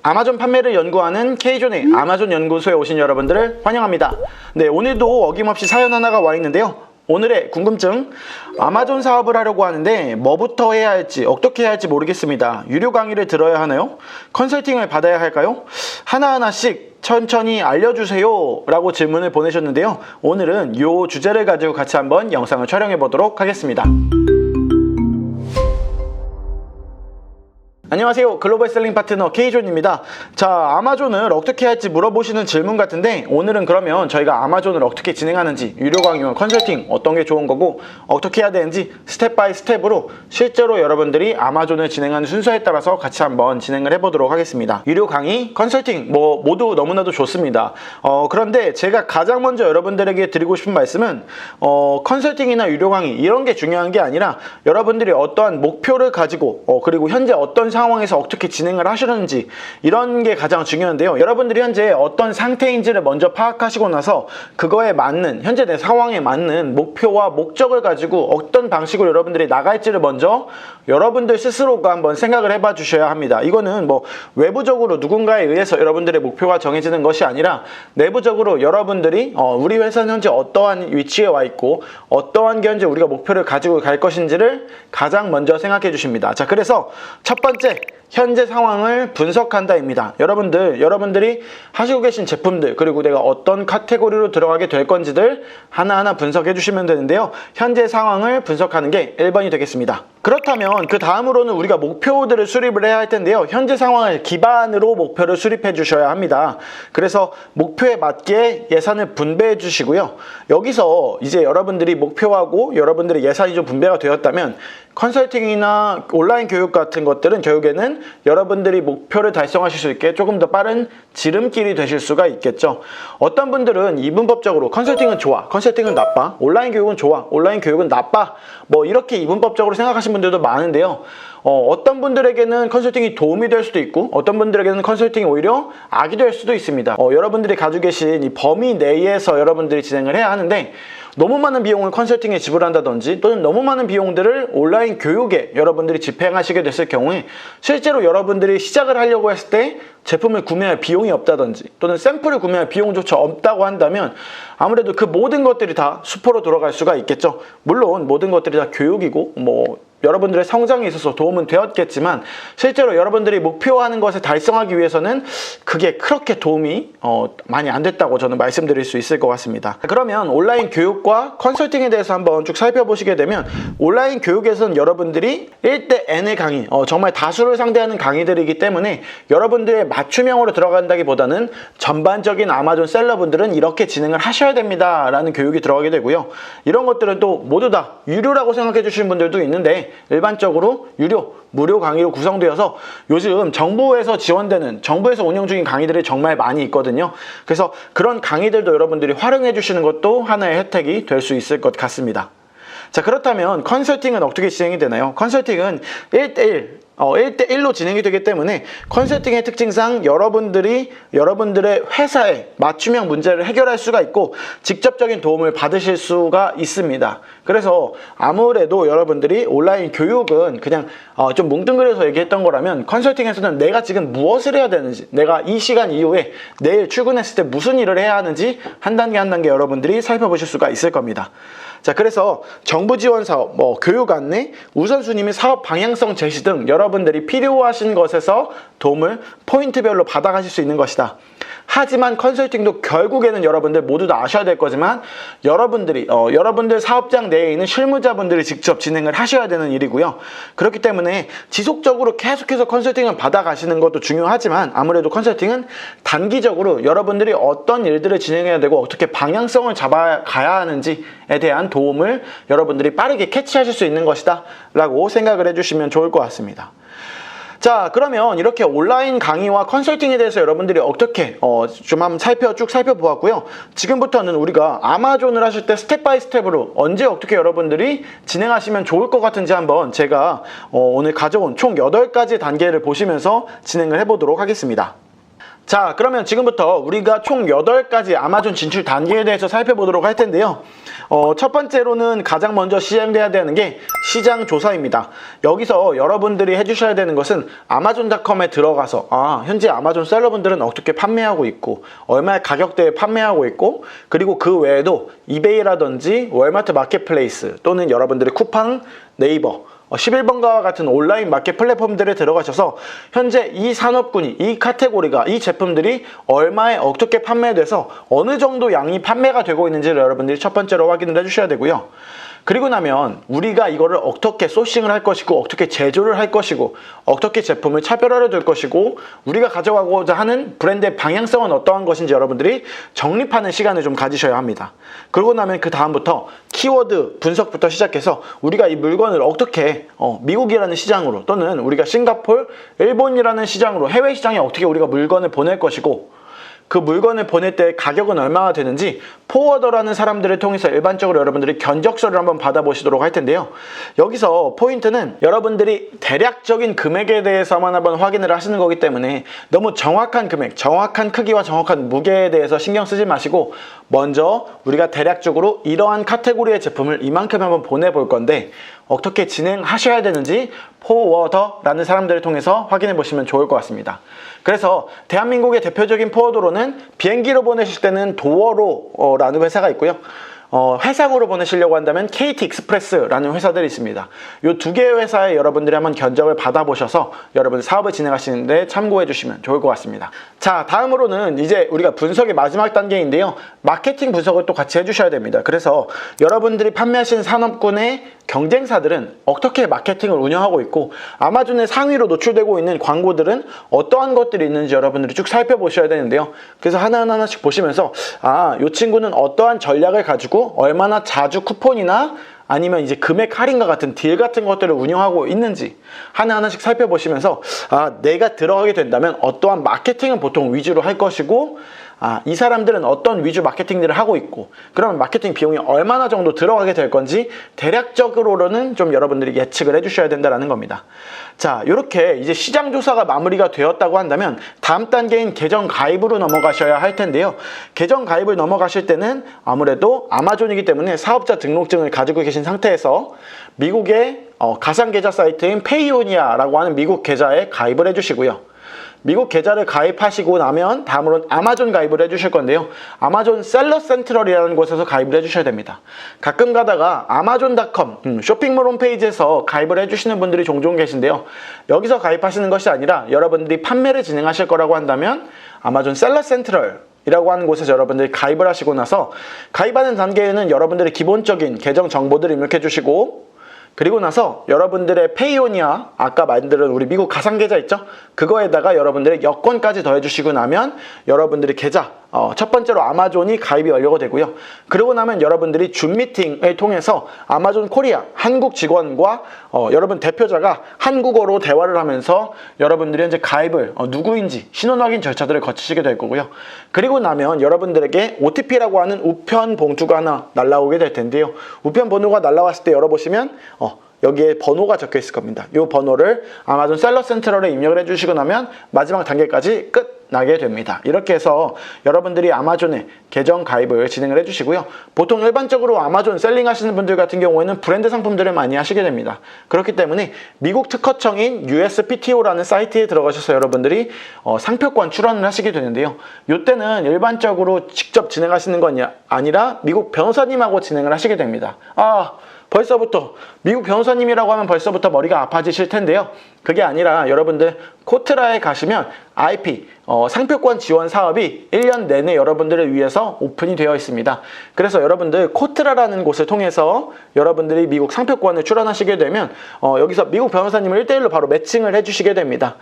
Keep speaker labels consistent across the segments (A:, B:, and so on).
A: 아마존 판매를 연구하는 K존의 아마존 연구소에 오신 여러분들을 환영합니다. 네, 오늘도 어김없이 사연 하나가 와 있는데요. 오늘의 궁금증, 아마존 사업을 하려고 하는데 뭐부터 해야 할지 어떻게 해야 할지 모르겠습니다. 유료 강의를 들어야 하나요? 컨설팅을 받아야 할까요? 하나하나씩 천천히 알려주세요 라고 질문을 보내셨는데요. 오늘은 이 주제를 가지고 같이 한번 영상을 촬영해 보도록 하겠습니다. 안녕하세요. 글로벌 셀링 파트너 K존입니다. 자, 아마존을 어떻게 할지 물어보시는 질문 같은데, 오늘은 그러면 저희가 아마존을 어떻게 진행하는지, 유료 강의와 컨설팅 어떤 게 좋은 거고 어떻게 해야 되는지 스텝 바이 스텝으로 실제로 여러분들이 아마존을 진행하는 순서에 따라서 같이 한번 진행을 해보도록 하겠습니다. 유료 강의, 컨설팅 모두 너무나도 좋습니다. 그런데 제가 가장 먼저 여러분들에게 드리고 싶은 말씀은 컨설팅이나 유료 강의 이런 게 중요한 게 아니라 여러분들이 어떠한 목표를 가지고 그리고 현재 어떤 상황에서 어떻게 진행을 하시는지 이런 게 가장 중요한데요. 여러분들이 현재 어떤 상태인지를 먼저 파악하시고 나서 그거에 맞는, 현재 내 상황에 맞는 목표와 목적을 가지고 어떤 방식으로 여러분들이 나갈지를 먼저 여러분들 스스로가 한번 생각을 해봐 주셔야 합니다. 이거는 뭐 외부적으로 누군가에 의해서 여러분들의 목표가 정해지는 것이 아니라 내부적으로 여러분들이 우리 회사는 현재 어떠한 위치에 와 있고 어떠한 게 현재 우리가 목표를 가지고 갈 것인지를 가장 먼저 생각해 주십니다. 자, 그래서 첫 번째, 현재 상황을 분석한다입니다. 여러분들이 하시고 계신 제품들, 그리고 내가 어떤 카테고리로 들어가게 될 건지들 하나하나 분석해 주시면 되는데요. 현재 상황을 분석하는 게 1번이 되겠습니다. 그렇다면 그 다음으로는 우리가 목표들을 수립을 해야 할 텐데요. 현재 상황을 기반으로 목표를 수립해 주셔야 합니다. 그래서 목표에 맞게 예산을 분배해 주시고요. 여기서 이제 여러분들이 목표하고 여러분들의 예산이 좀 분배가 되었다면 컨설팅이나 온라인 교육 같은 것들은 결국에는 여러분들이 목표를 달성하실 수 있게 조금 더 빠른 지름길이 되실 수가 있겠죠. 어떤 분들은 이분법적으로 컨설팅은 좋아, 컨설팅은 나빠, 온라인 교육은 좋아, 온라인 교육은 나빠, 뭐 이렇게 이분법적으로 생각하시는 분들도 많은데요. 어떤 분들에게는 컨설팅이 도움이 될 수도 있고 어떤 분들에게는 컨설팅이 오히려 악이 될 수도 있습니다. 여러분들이 가지고 계신 이 범위 내에서 여러분들이 진행을 해야 하는데, 너무 많은 비용을 컨설팅에 지불한다든지 또는 너무 많은 비용들을 온라인 교육에 여러분들이 집행하시게 됐을 경우에 실제로 여러분들이 시작을 하려고 했을 때 제품을 구매할 비용이 없다든지 또는 샘플을 구매할 비용조차 없다고 한다면 아무래도 그 모든 것들이 다 수포로 돌아갈 수가 있겠죠. 물론 모든 것들이 다 교육이고 여러분들의 성장에 있어서 도움은 되었겠지만 실제로 여러분들이 목표하는 것을 달성하기 위해서는 그게 그렇게 도움이 많이 안 됐다고 저는 말씀드릴 수 있을 것 같습니다. 그러면 온라인 교육과 컨설팅에 대해서 한번 쭉 살펴보시게 되면, 온라인 교육에서는 여러분들이 1대 N의 강의, 정말 다수를 상대하는 강의들이기 때문에 여러분들의 맞춤형으로 들어간다기보다는 전반적인 아마존 셀러분들은 이렇게 진행을 하셔야 됩니다 라는 교육이 들어가게 되고요. 이런 것들은 또 모두 다 유료라고 생각해 주시는 분들도 있는데 일반적으로 무료 강의로 구성되어서 요즘 정부에서 지원되는, 정부에서 운영 중인 강의들이 정말 많이 있거든요. 그래서 그런 강의들도 여러분들이 활용해 주시는 것도 하나의 혜택이 될 수 있을 것 같습니다. 자, 그렇다면 컨설팅은 어떻게 진행이 되나요? 컨설팅은 1대1로 진행이 되기 때문에 컨설팅의 특징상 여러분들의 회사에 맞춤형 문제를 해결할 수가 있고 직접적인 도움을 받으실 수가 있습니다. 그래서 아무래도 여러분들이 온라인 교육은 그냥 좀 뭉뚱그려서 얘기했던 거라면, 컨설팅에서는 내가 지금 무엇을 해야 되는지, 내가 이 시간 이후에 내일 출근했을 때 무슨 일을 해야 하는지 한 단계 한 단계 여러분들이 살펴보실 수가 있을 겁니다. 자, 그래서 정부 지원 사업, 교육 안내, 우선순위 및 사업 방향성 제시 등 여러분들이 필요하신 것에서 도움을 포인트별로 받아가실 수 있는 것이다. 하지만 컨설팅도 결국에는 여러분들 모두 다 아셔야 될 거지만 여러분들 사업장 내에 있는 실무자분들이 직접 진행을 하셔야 되는 일이고요. 그렇기 때문에 지속적으로 계속해서 컨설팅을 받아가시는 것도 중요하지만 아무래도 컨설팅은 단기적으로 여러분들이 어떤 일들을 진행해야 되고 어떻게 방향성을 잡아가야 하는지에 대한 도움을 여러분들이 빠르게 캐치하실 수 있는 것이다 라고 생각을 해주시면 좋을 것 같습니다. 자, 그러면 이렇게 온라인 강의와 컨설팅에 대해서 여러분들이 어떻게 좀 한번 쭉 살펴보았고요. 지금부터는 우리가 아마존을 하실 때 스텝 바이 스텝으로 언제 어떻게 여러분들이 진행하시면 좋을 것 같은지 한번 제가 오늘 가져온 총 8가지 단계를 보시면서 진행을 해보도록 하겠습니다. 자, 그러면 지금부터 우리가 총 8가지 아마존 진출 단계에 대해서 살펴보도록 할 텐데요. 첫 번째로는 가장 먼저 시행돼야 되는 게 시장 조사입니다. 여기서 여러분들이 해주셔야 되는 것은 아마존닷컴에 들어가서 현재 아마존 셀러분들은 어떻게 판매하고 있고 얼마의 가격대에 판매하고 있고, 그리고 그 외에도 이베이라든지 월마트 마켓플레이스 또는 여러분들의 쿠팡, 네이버, 11번가와 같은 온라인 마켓 플랫폼들에 들어가셔서 현재 이 산업군이, 이 카테고리가, 이 제품들이 얼마에 어떻게 판매돼서 어느 정도 양이 판매가 되고 있는지를 여러분들이 첫 번째로 확인을 해주셔야 되고요. 그리고 나면 우리가 이거를 어떻게 소싱을 할 것이고, 어떻게 제조를 할 것이고, 어떻게 제품을 차별화를 줄 것이고, 우리가 가져가고자 하는 브랜드의 방향성은 어떠한 것인지 여러분들이 정립하는 시간을 좀 가지셔야 합니다. 그러고 나면 그 다음부터 키워드 분석부터 시작해서 우리가 이 물건을 어떻게 미국이라는 시장으로, 또는 우리가 싱가포르, 일본이라는 시장으로, 해외 시장에 어떻게 우리가 물건을 보낼 것이고, 그 물건을 보낼 때 가격은 얼마나 되는지 포워더라는 사람들을 통해서 일반적으로 여러분들이 견적서를 한번 받아보시도록 할 텐데요. 여기서 포인트는 여러분들이 대략적인 금액에 대해서만 한번 확인을 하시는 거기 때문에 너무 정확한 금액, 정확한 크기와 정확한 무게에 대해서 신경 쓰지 마시고, 먼저 우리가 대략적으로 이러한 카테고리의 제품을 이만큼 한번 보내볼 건데 어떻게 진행하셔야 되는지 포워더라는 사람들을 통해서 확인해 보시면 좋을 것 같습니다. 그래서 대한민국의 대표적인 포워더로는 비행기로 보내실 때는 도어로라는 회사가 있고요. 해상으로 보내시려고 한다면 KT 익스프레스라는 회사들이 있습니다. 이 두 개의 회사에 여러분들이 한번 견적을 받아보셔서 여러분 사업을 진행하시는데 참고해 주시면 좋을 것 같습니다. 자, 다음으로는 이제 우리가 분석의 마지막 단계인데요. 마케팅 분석을 또 같이 해주셔야 됩니다. 그래서 여러분들이 판매하시는 산업군의 경쟁사들은 어떻게 마케팅을 운영하고 있고, 아마존의 상위로 노출되고 있는 광고들은 어떠한 것들이 있는지 여러분들이 쭉 살펴보셔야 되는데요. 그래서 하나하나씩 보시면서 이 친구는 어떠한 전략을 가지고 얼마나 자주 쿠폰이나 아니면 이제 금액 할인과 같은 딜 같은 것들을 운영하고 있는지 하나하나씩 살펴보시면서 내가 들어가게 된다면 어떠한 마케팅은 보통 위주로 할 것이고, 이 사람들은 어떤 위주 마케팅들을 하고 있고, 그러면 마케팅 비용이 얼마나 정도 들어가게 될 건지 대략적으로는 좀 여러분들이 예측을 해주셔야 된다는 겁니다. 자, 이렇게 이제 시장 조사가 마무리가 되었다고 한다면 다음 단계인 계정 가입으로 넘어가셔야 할 텐데요. 계정 가입을 넘어가실 때는 아무래도 아마존이기 때문에 사업자 등록증을 가지고 계신 상태에서 미국의 가상 계좌 사이트인 페이오니아라고 하는 미국 계좌에 가입을 해주시고요. 미국 계좌를 가입하시고 나면 다음으로는 아마존 가입을 해주실 건데요. 아마존 셀러 센트럴이라는 곳에서 가입을 해주셔야 됩니다. 가끔 가다가 아마존닷컴 쇼핑몰 홈페이지에서 가입을 해주시는 분들이 종종 계신데요. 여기서 가입하시는 것이 아니라 여러분들이 판매를 진행하실 거라고 한다면 아마존 셀러 센트럴 이라고 하는 곳에서 여러분들이 가입을 하시고 나서, 가입하는 단계에는 여러분들의 기본적인 계정 정보들을 입력해 주시고, 그리고 나서 여러분들의 페이오니아, 아까 만든 우리 미국 가상계좌 있죠? 그거에다가 여러분들의 여권까지 더해주시고 나면 여러분들의 계좌, 첫 번째로 아마존이 가입이 완료가 되고요. 그러고 나면 여러분들이 줌 미팅을 통해서 아마존 코리아 한국 직원과 여러분 대표자가 한국어로 대화를 하면서 여러분들이 현재 가입을 누구인지 신원 확인 절차들을 거치시게 될 거고요. 그리고 나면 여러분들에게 OTP라고 하는 우편 봉투가 하나 날라오게 될 텐데요. 우편 번호가 날라왔을 때 열어보시면 여기에 번호가 적혀 있을 겁니다. 이 번호를 아마존 셀러 센트럴에 입력을 해주시고 나면 마지막 단계까지 끝나게 됩니다. 이렇게 해서 여러분들이 아마존에 계정 가입을 진행을 해주시고요. 보통 일반적으로 아마존 셀링 하시는 분들 같은 경우에는 브랜드 상품들을 많이 하시게 됩니다. 그렇기 때문에 미국 특허청인 USPTO라는 사이트에 들어가셔서 여러분들이 상표권 출원을 하시게 되는데요. 이때는 일반적으로 직접 진행하시는 건 아니라 미국 변호사님하고 진행을 하시게 됩니다. 벌써부터 미국 변호사님이라고 하면 벌써부터 머리가 아파지실 텐데요. 그게 아니라 여러분들 코트라에 가시면 IP 상표권 지원 사업이 1년 내내 여러분들을 위해서 오픈이 되어 있습니다. 그래서 여러분들 코트라라는 곳을 통해서 여러분들이 미국 상표권을 출원하시게 되면 여기서 미국 변호사님을 1대1로 바로 매칭을 해주시게 됩니다.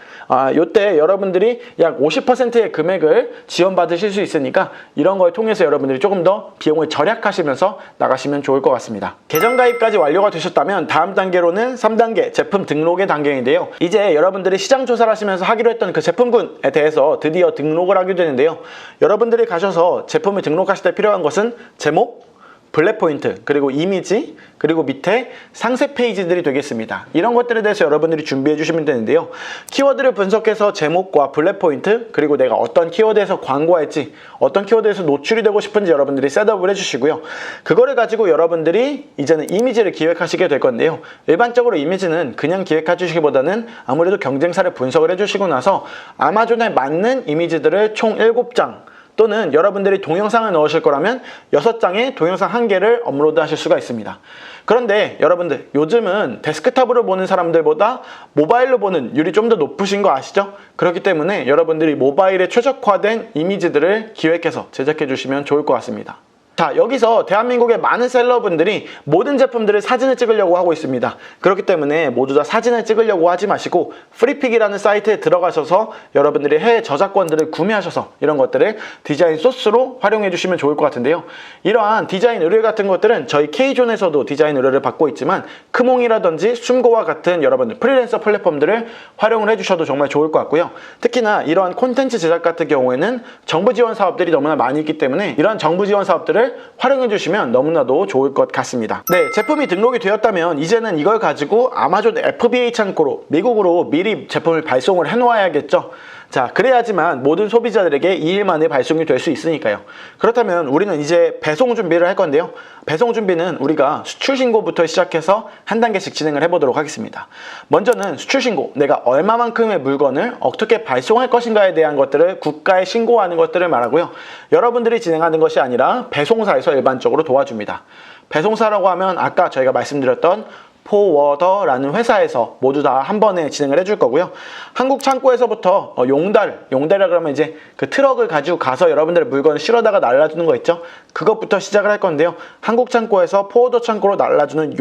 A: 이때 여러분들이 약 50%의 금액을 지원받으실 수 있으니까 이런 걸 통해서 여러분들이 조금 더 비용을 절약하시면서 나가시면 좋을 것 같습니다. 계정 가입까지 완료가 되셨다면 다음 단계로는 3단계 제품 등록의 단계인데요. 이제 여러분들이 시장 조사를 하시면서 하기로 했던 그 제품군에 대해서 드디어 등록을 하게 되는데요. 여러분들이 가셔서 제품을 등록하실 때 필요한 것은 제목, 블랙 포인트, 그리고 이미지, 그리고 밑에 상세 페이지들이 되겠습니다. 이런 것들에 대해서 여러분들이 준비해 주시면 되는데요. 키워드를 분석해서 제목과 블랙 포인트, 그리고 내가 어떤 키워드에서 광고할지, 어떤 키워드에서 노출이 되고 싶은지 여러분들이 셋업을 해주시고요. 그거를 가지고 여러분들이 이제는 이미지를 기획하시게 될 건데요. 일반적으로 이미지는 그냥 기획해 주시기보다는 아무래도 경쟁사를 분석을 해주시고 나서 아마존에 맞는 이미지들을 총 7장, 또는 여러분들이 동영상을 넣으실 거라면 6장의 동영상 1개를 업로드 하실 수가 있습니다. 그런데 여러분들 요즘은 데스크탑으로 보는 사람들보다 모바일로 보는 율이 좀 더 높으신 거 아시죠? 그렇기 때문에 여러분들이 모바일에 최적화된 이미지들을 기획해서 제작해 주시면 좋을 것 같습니다. 자, 여기서 대한민국의 많은 셀러분들이 모든 제품들을 사진을 찍으려고 하고 있습니다. 그렇기 때문에 모두 다 사진을 찍으려고 하지 마시고 프리픽이라는 사이트에 들어가셔서 여러분들이 해외 저작권들을 구매하셔서 이런 것들을 디자인 소스로 활용해 주시면 좋을 것 같은데요. 이러한 디자인 의뢰 같은 것들은 저희 K존에서도 디자인 의뢰를 받고 있지만 크몽이라든지 숨고와 같은 여러분들 프리랜서 플랫폼들을 활용을 해주셔도 정말 좋을 것 같고요. 특히나 이러한 콘텐츠 제작 같은 경우에는 정부 지원 사업들이 너무나 많이 있기 때문에 이러한 정부 지원 사업들을 활용해 주시면 너무나도 좋을 것 같습니다. 네, 제품이 등록이 되었다면 이제는 이걸 가지고 아마존 FBA 창고로 미국으로 미리 제품을 발송을 해 놓아야겠죠. 자, 그래야지만 모든 소비자들에게 2일 만에 발송이 될 수 있으니까요. 그렇다면 우리는 이제 배송 준비를 할 건데요. 배송 준비는 우리가 수출 신고부터 시작해서 한 단계씩 진행을 해보도록 하겠습니다. 먼저는 수출 신고, 내가 얼마만큼의 물건을 어떻게 발송할 것인가에 대한 것들을 국가에 신고하는 것들을 말하고요. 여러분들이 진행하는 것이 아니라 배송사에서 일반적으로 도와줍니다. 배송사라고 하면 아까 저희가 말씀드렸던 포워더라는 회사에서 모두 다 한 번에 진행을 해줄 거고요. 한국 창고에서부터 용달이라 그러면 이제 그 트럭을 가지고 가서 여러분들의 물건을 실어다가 날라주는 거 있죠. 그것부터 시작을 할 건데요. 한국 창고에서 포워더 창고로 날라주는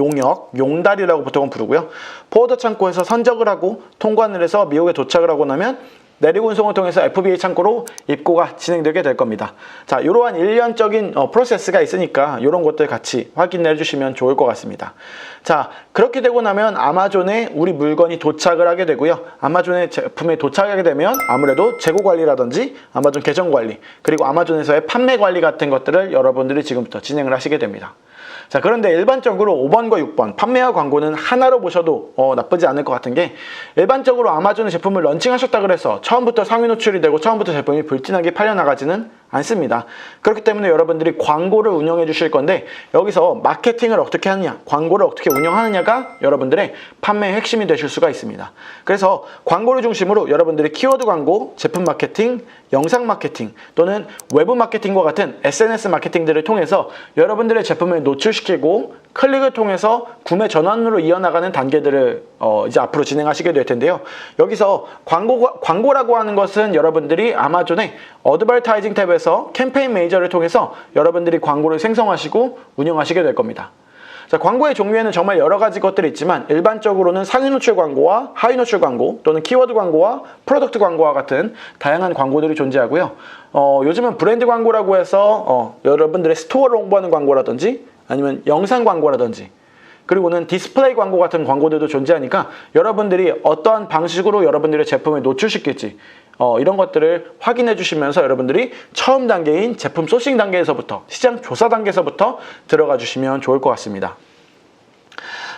A: 용달이라고 보통은 부르고요. 포워더 창고에서 선적을 하고 통관을 해서 미국에 도착을 하고 나면 내리고 운송을 통해서 FBA 창고로 입고가 진행되게 될 겁니다. 자, 이러한 일련적인 프로세스가 있으니까 이런 것들 같이 확인해 주시면 좋을 것 같습니다. 자, 그렇게 되고 나면 아마존에 우리 물건이 도착을 하게 되고요. 아마존의 제품에 도착하게 되면 아무래도 재고 관리라든지 아마존 계정 관리, 그리고 아마존에서의 판매 관리 같은 것들을 여러분들이 지금부터 진행을 하시게 됩니다. 자, 그런데 일반적으로 5번과 6번 판매와 광고는 하나로 보셔도 나쁘지 않을 것 같은 게, 일반적으로 아마존의 제품을 런칭하셨다 그래서 처음부터 상위 노출이 되고 처음부터 제품이 불티나게 팔려나가지는 않습니다. 그렇기 때문에 여러분들이 광고를 운영해 주실 건데, 여기서 마케팅을 어떻게 하느냐, 광고를 어떻게 운영하느냐가 여러분들의 판매의 핵심이 되실 수가 있습니다. 그래서 광고를 중심으로 여러분들이 키워드 광고, 제품 마케팅, 영상 마케팅 또는 외부 마케팅과 같은 SNS 마케팅들을 통해서 여러분들의 제품을 노출시키고 클릭을 통해서 구매 전환으로 이어나가는 단계들을 이제 앞으로 진행하시게 될 텐데요. 여기서 광고라고 하는 것은 여러분들이 아마존의 어드버타이징 탭에서 캠페인 매니저를 통해서 여러분들이 광고를 생성하시고 운영하시게 될 겁니다. 자, 광고의 종류에는 정말 여러 가지 것들이 있지만 일반적으로는 상위 노출 광고와 하위 노출 광고 또는 키워드 광고와 프로덕트 광고와 같은 다양한 광고들이 존재하고요. 요즘은 브랜드 광고라고 해서 여러분들의 스토어를 홍보하는 광고라든지 아니면 영상 광고라든지, 그리고는 디스플레이 광고 같은 광고들도 존재하니까 여러분들이 어떠한 방식으로 여러분들의 제품을 노출시킬지 이런 것들을 확인해 주시면서 여러분들이 처음 단계인 제품 소싱 단계에서부터, 시장 조사 단계에서부터 들어가 주시면 좋을 것 같습니다.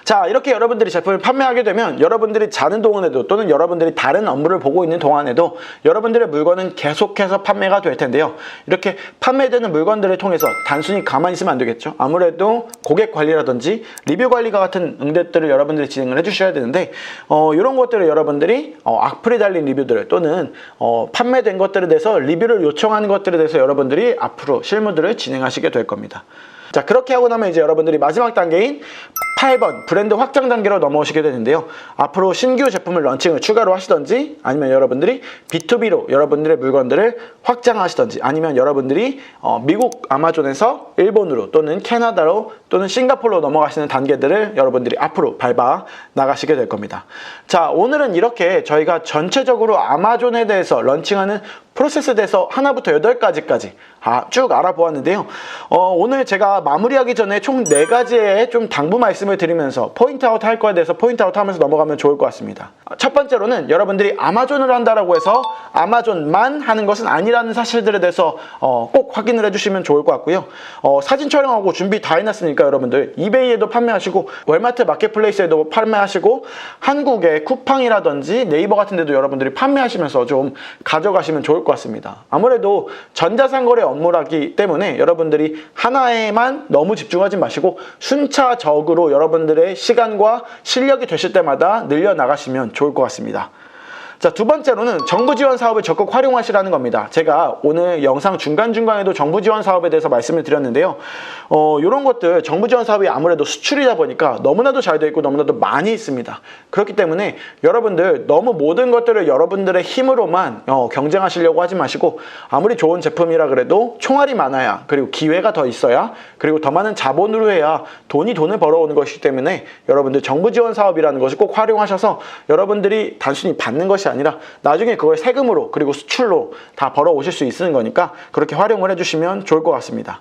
A: 자, 이렇게 여러분들이 제품을 판매하게 되면 여러분들이 자는 동안에도 또는 여러분들이 다른 업무를 보고 있는 동안에도 여러분들의 물건은 계속해서 판매가 될 텐데요. 이렇게 판매되는 물건들을 통해서 단순히 가만히 있으면 안 되겠죠. 아무래도 고객 관리라든지 리뷰 관리가 같은 응대들을 여러분들이 진행을 해주셔야 되는데, 이런 것들을 여러분들이 악플이 달린 리뷰들 또는 판매된 것들에 대해서 리뷰를 요청하는 것들에 대해서 여러분들이 앞으로 실무들을 진행하시게 될 겁니다. 자, 그렇게 하고 나면 이제 여러분들이 마지막 단계인 8번 브랜드 확장 단계로 넘어오시게 되는데요. 앞으로 신규 제품을 런칭을 추가로 하시던지, 아니면 여러분들이 B2B로 여러분들의 물건들을 확장하시던지, 아니면 여러분들이 미국 아마존에서 일본으로 또는 캐나다로 또는 싱가포르로 넘어가시는 단계들을 여러분들이 앞으로 밟아 나가시게 될 겁니다. 자, 오늘은 이렇게 저희가 전체적으로 아마존에 대해서 런칭하는 프로세스에 대해서 하나부터 8가지까지 쭉 알아보았는데요. 오늘 제가 마무리하기 전에 총 4가지의 좀 당부 말씀을 말씀을 드리면서 포인트아웃 할 거에 대해서 포인트아웃 하면서 넘어가면 좋을 것 같습니다. 첫 번째로는 여러분들이 아마존을 한다라고 해서 아마존만 하는 것은 아니라는 사실들에 대해서 꼭 확인을 해주시면 좋을 것 같고요. 사진 촬영하고 준비 다 해놨으니까 여러분들 이베이에도 판매하시고 월마트 마켓플레이스에도 판매하시고 한국의 쿠팡이라든지 네이버 같은 데도 여러분들이 판매하시면서 좀 가져가시면 좋을 것 같습니다. 아무래도 전자상거래 업무라기 때문에 여러분들이 하나에만 너무 집중하지 마시고 순차적으로 여러분들의 시간과 실력이 되실 때마다 늘려나가시면 좋을 것 같습니다. 자, 두 번째로는 정부 지원 사업을 적극 활용하시라는 겁니다. 제가 오늘 영상 중간중간에도 정부 지원 사업에 대해서 말씀을 드렸는데요. 이런 것들 정부 지원 사업이 아무래도 수출이다 보니까 너무나도 잘 되어 있고 너무나도 많이 있습니다. 그렇기 때문에 여러분들 너무 모든 것들을 여러분들의 힘으로만 경쟁하시려고 하지 마시고 아무리 좋은 제품이라 그래도 총알이 많아야 그리고 기회가 더 있어야 그리고 더 많은 자본으로 해야 돈을 벌어오는 것이기 때문에 여러분들 정부 지원 사업이라는 것을 꼭 활용하셔서 여러분들이 단순히 받는 것이 아니라 나중에 그걸 세금으로 그리고 수출로 다 벌어오실 수 있는 거니까 그렇게 활용을 해주시면 좋을 것 같습니다.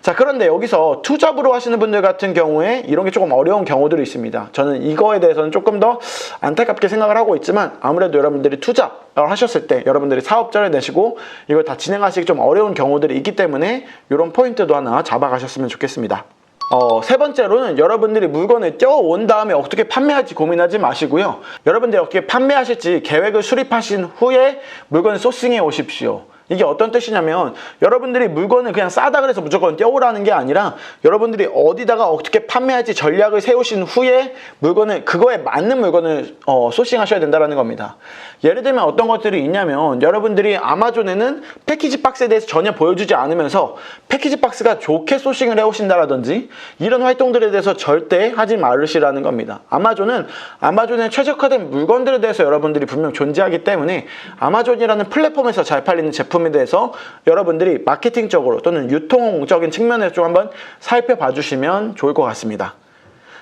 A: 자, 그런데 여기서 투잡으로 하시는 분들 같은 경우에 이런 게 조금 어려운 경우들이 있습니다. 저는 이거에 대해서는 조금 더 안타깝게 생각을 하고 있지만 아무래도 여러분들이 투잡을 하셨을 때 여러분들이 사업자를 내시고 이걸 다 진행하시기 좀 어려운 경우들이 있기 때문에 이런 포인트도 하나 잡아가셨으면 좋겠습니다. 세 번째로는 여러분들이 물건을 떼어온 다음에 어떻게 판매할지 고민하지 마시고요. 여러분들이 어떻게 판매하실지 계획을 수립하신 후에 물건을 소싱해 오십시오. 이게 어떤 뜻이냐면 여러분들이 물건을 그냥 싸다 그래서 무조건 떼오라는 게 아니라 여러분들이 어디다가 어떻게 판매할지 전략을 세우신 후에 그거에 맞는 물건을 소싱하셔야 된다는 겁니다. 예를 들면 어떤 것들이 있냐면 여러분들이 아마존에는 패키지 박스에 대해서 전혀 보여주지 않으면서 패키지 박스가 좋게 소싱을 해오신다라든지 이런 활동들에 대해서 절대 하지 말으시라는 겁니다. 아마존에 최적화된 물건들에 대해서 여러분들이 분명 존재하기 때문에 아마존이라는 플랫폼에서 잘 팔리는 제품에 대해서 여러분들이 마케팅적으로 또는 유통적인 측면에서 좀 한번 살펴봐 주시면 좋을 것 같습니다.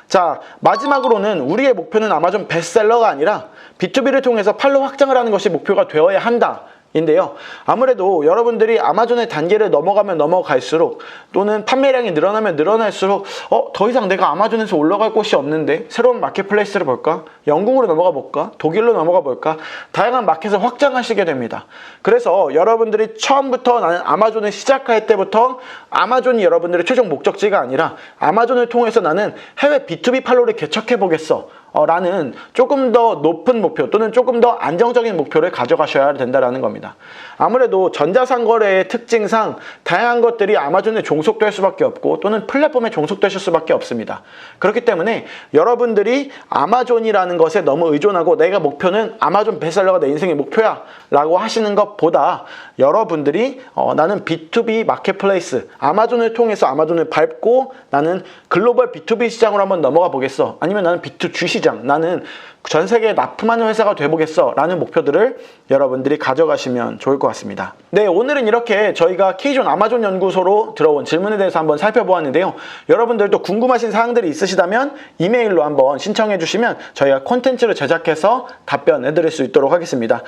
A: 자, 마지막으로는 우리의 목표는 아마존 베스트셀러가 아니라 B2B를 통해서 판로 확장을 하는 것이 목표가 되어야 한다. 인데요. 아무래도 여러분들이 아마존의 단계를 넘어가면 넘어갈수록 또는 판매량이 늘어나면 늘어날수록 더 이상 내가 아마존에서 올라갈 곳이 없는데 새로운 마켓플레이스를 볼까? 영국으로 넘어가 볼까? 독일로 넘어가 볼까? 다양한 마켓을 확장하시게 됩니다. 그래서 여러분들이 처음부터 나는 아마존을 시작할 때부터 아마존이 여러분들의 최종 목적지가 아니라 아마존을 통해서 나는 해외 B2B 판로를 개척해 보겠어. 라는 조금 더 높은 목표 또는 조금 더 안정적인 목표를 가져가셔야 된다는 겁니다. 아무래도 전자상거래의 특징상 다양한 것들이 아마존에 종속될 수밖에 없고 또는 플랫폼에 종속되실 수밖에 없습니다. 그렇기 때문에 여러분들이 아마존이라는 것에 너무 의존하고 내가 목표는 아마존 베스트셀러가 내 인생의 목표야 라고 하시는 것보다 여러분들이 나는 B2B 마켓플레이스 아마존을 통해서 아마존을 밟고 나는 글로벌 B2B 시장으로 한번 넘어가 보겠어. 아니면 나는 B2G 시장 나는 전 세계에 납품하는 회사가 돼보겠어 라는 목표들을 여러분들이 가져가시면 좋을 것 같습니다. 네, 오늘은 이렇게 저희가 K존 아마존 연구소로 들어온 질문에 대해서 한번 살펴보았는데요. 여러분들도 궁금하신 사항들이 있으시다면 이메일로 한번 신청해 주시면 저희가 콘텐츠를 제작해서 답변해 드릴 수 있도록 하겠습니다.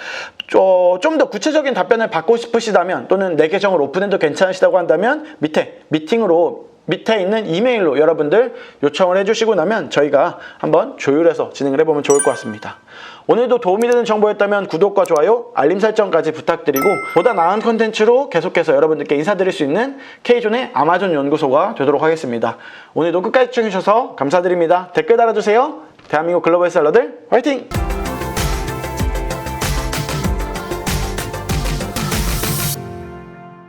A: 좀 더 구체적인 답변을 받고 싶으시다면 또는 내 계정을 오픈해도 괜찮으시다고 한다면 밑에 있는 이메일로 여러분들 요청을 해주시고 나면 저희가 한번 조율해서 진행을 해보면 좋을 것 같습니다. 오늘도 도움이 되는 정보였다면 구독과 좋아요, 알림 설정까지 부탁드리고 보다 나은 콘텐츠로 계속해서 여러분들께 인사드릴 수 있는 K존의 아마존 연구소가 되도록 하겠습니다. 오늘도 끝까지 시청해주셔서 감사드립니다. 댓글 달아주세요. 대한민국 글로벌 셀러들 화이팅!